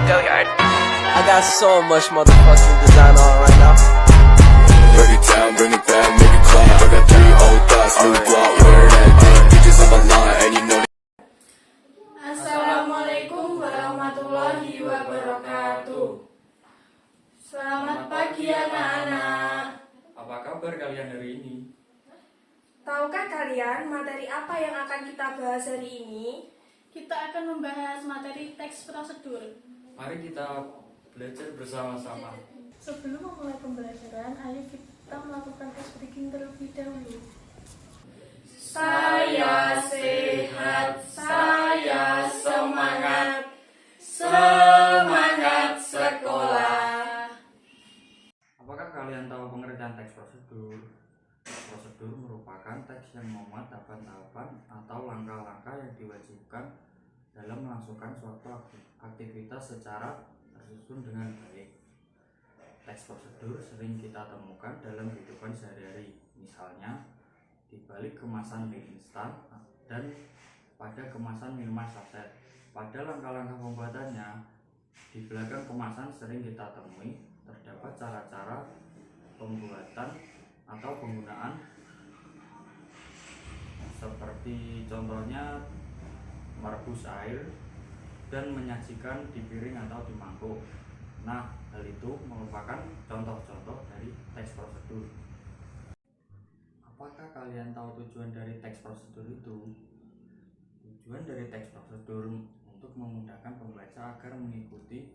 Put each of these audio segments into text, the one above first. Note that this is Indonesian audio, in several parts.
Go yard. I got so much motherfucking design on right now. Break it down, bring it back, make it clap. I got 3 old thoughts, new guap, wear that thing. Bitches on my line, and you know. Assalamualaikum warahmatullahi wabarakatuh. Selamat pagi anak-anak. Apa kabar kalian hari ini? Tahukah kalian materi apa yang akan kita bahas hari ini? Kita akan membahas materi teks prosedur. Mari kita belajar bersama-sama. Sebelum memulai pembelajaran, ayo kita melakukan tes breathing terlebih dahulu. Saya sehat, saya semangat, semangat sekolah. Apakah kalian tahu pengertian teks prosedur? Prosedur merupakan teks yang memuat tahapan-tahapan atau langkah-langkah yang diwajibkan dalam melangsungkan suatu aktivitas secara tersusun dengan baik. Teks prosedur sering kita temukan dalam kehidupan sehari-hari, misalnya di balik kemasan mie instan dan pada kemasan minuman saset. Pada langkah-langkah pembuatannya, di belakang kemasan sering kita temui terdapat cara-cara pembuatan atau penggunaan, seperti contohnya merebus air dan menyajikan di piring atau di mangkuk. Nah, hal itu merupakan contoh-contoh dari teks prosedur. Apakah kalian tahu tujuan dari teks prosedur itu? Tujuan dari teks prosedur untuk memudahkan pembaca agar mengikuti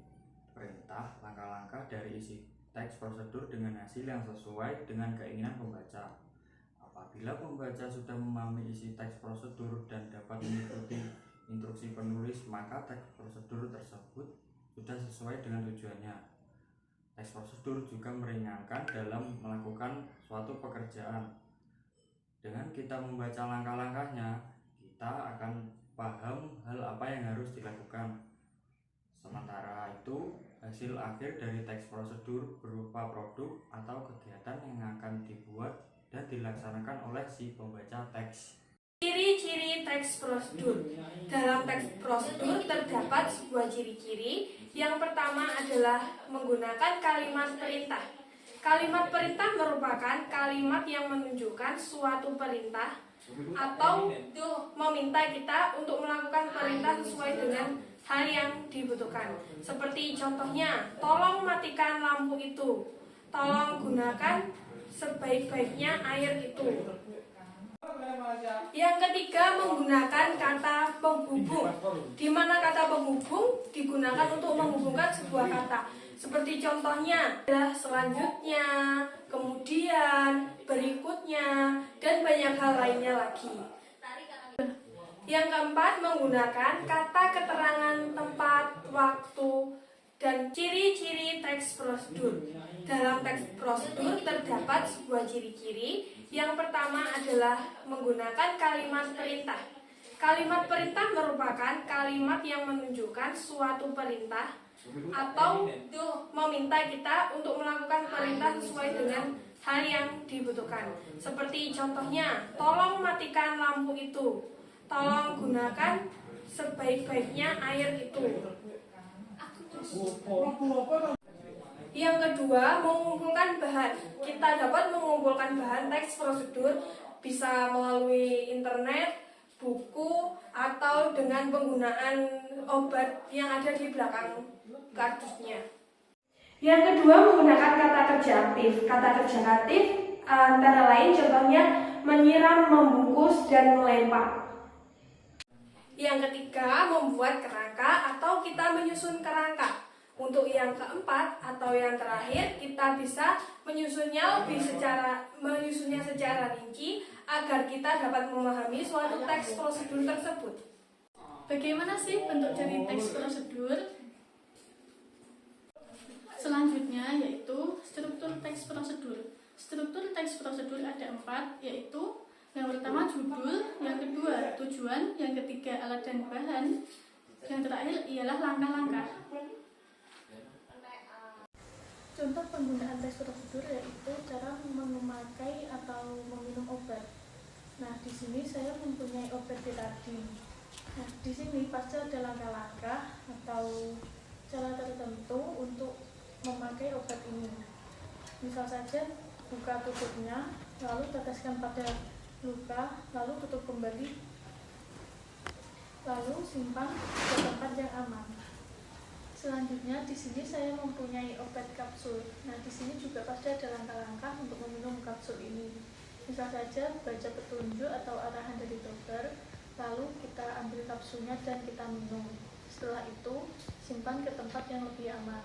perintah langkah-langkah dari isi teks prosedur dengan hasil yang sesuai dengan keinginan pembaca. Apabila pembaca sudah memahami isi teks prosedur dan dapat mengikuti instruksi penulis, maka teks prosedur tersebut sudah sesuai dengan tujuannya. Teks prosedur juga meringankan dalam melakukan suatu pekerjaan. Dengan kita membaca langkah-langkahnya, kita akan paham hal apa yang harus dilakukan. Sementara itu, hasil akhir dari teks prosedur berupa produk atau kegiatan yang akan dibuat dan dilaksanakan oleh si pembaca teks. Ciri-ciri teks prosedur. Dalam teks prosedur terdapat sebuah ciri-ciri. Yang pertama adalah menggunakan kalimat perintah. Kalimat perintah merupakan kalimat yang menunjukkan suatu perintah atau meminta kita untuk melakukan perintah sesuai dengan hal yang dibutuhkan. Seperti contohnya, tolong matikan lampu itu, tolong gunakan sebaik-baiknya air itu. Yang ketiga, menggunakan kata penghubung, di mana kata penghubung digunakan untuk menghubungkan sebuah kata. Seperti contohnya adalah selanjutnya, kemudian, berikutnya, dan banyak hal lainnya lagi. Yang keempat, menggunakan kata keterangan tempat, waktu, dan ciri-ciri teks prosedur. Dalam teks prosedur terdapat sebuah ciri-ciri. Yang pertama adalah menggunakan kalimat perintah. Kalimat perintah merupakan kalimat yang menunjukkan suatu perintah atau meminta kita untuk melakukan perintah sesuai dengan hal yang dibutuhkan. Seperti contohnya, tolong matikan lampu itu, tolong gunakan sebaik-baiknya air itu. Yang kedua, mengumpulkan bahan. Kita dapat mengumpulkan bahan teks prosedur bisa melalui internet, buku, atau dengan penggunaan obat yang ada di belakang kardusnya. Yang kedua, menggunakan kata kerja aktif. Kata kerja aktif antara lain contohnya menyiram, membungkus, dan melempar. Yang ketiga, membuat kerangka atau kita menyusun kerangka. Untuk yang keempat atau yang terakhir, kita bisa menyusunnya secara rinci agar kita dapat memahami suatu teks prosedur tersebut. Bagaimana sih bentuk dari teks prosedur? Selanjutnya yaitu struktur teks prosedur. Struktur teks prosedur ada 4, yaitu yang pertama judul, yang kedua tujuan, yang ketiga alat dan bahan, yang terakhir ialah langkah-langkah. Contoh penggunaan teks prosedur yaitu cara memakai atau meminum obat. Nah, di sini saya mempunyai obat betadine. Nah, di sini pasti ada langkah-langkah atau cara tertentu untuk memakai obat ini. Misal saja buka tutupnya, lalu teteskan pada luka, lalu tutup kembali, lalu simpan ke tempat yang aman. Selanjutnya di sini saya mempunyai obat kapsul. Nah, di sini juga pasti ada langkah-langkah untuk meminum kapsul ini. Misal saja baca petunjuk atau arahan dari dokter, lalu kita ambil kapsulnya dan kita minum. Setelah itu simpan ke tempat yang lebih aman.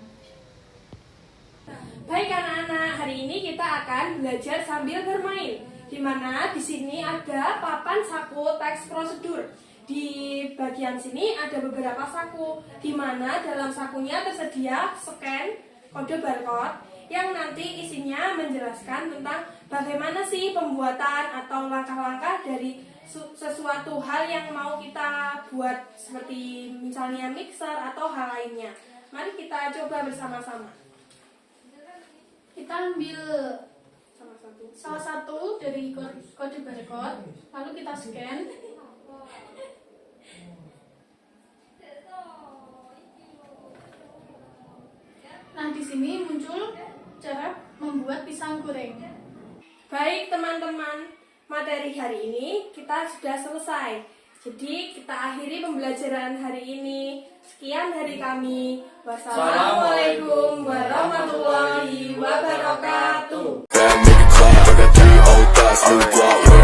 Baik anak-anak, hari ini kita akan belajar sambil bermain. Di mana di sini ada papan saku teks prosedur. Di bagian sini ada beberapa saku, di mana dalam sakunya tersedia scan kode barcode yang nanti isinya menjelaskan tentang bagaimana sih pembuatan atau langkah-langkah dari sesuatu hal yang mau kita buat, seperti misalnya mixer atau hal lainnya. Mari kita coba bersama-sama. Kita ambil salah satu dari kode barcode, lalu kita scan. Nah, di sini muncul cara membuat pisang goreng. Baik teman-teman, materi hari ini kita sudah selesai. Jadi kita akhiri pembelajaran hari ini. Sekian dari kami. Wassalamualaikum warahmatullahi wabarakatuh. Bad, make it clap. I got 3 old thoughts, new block.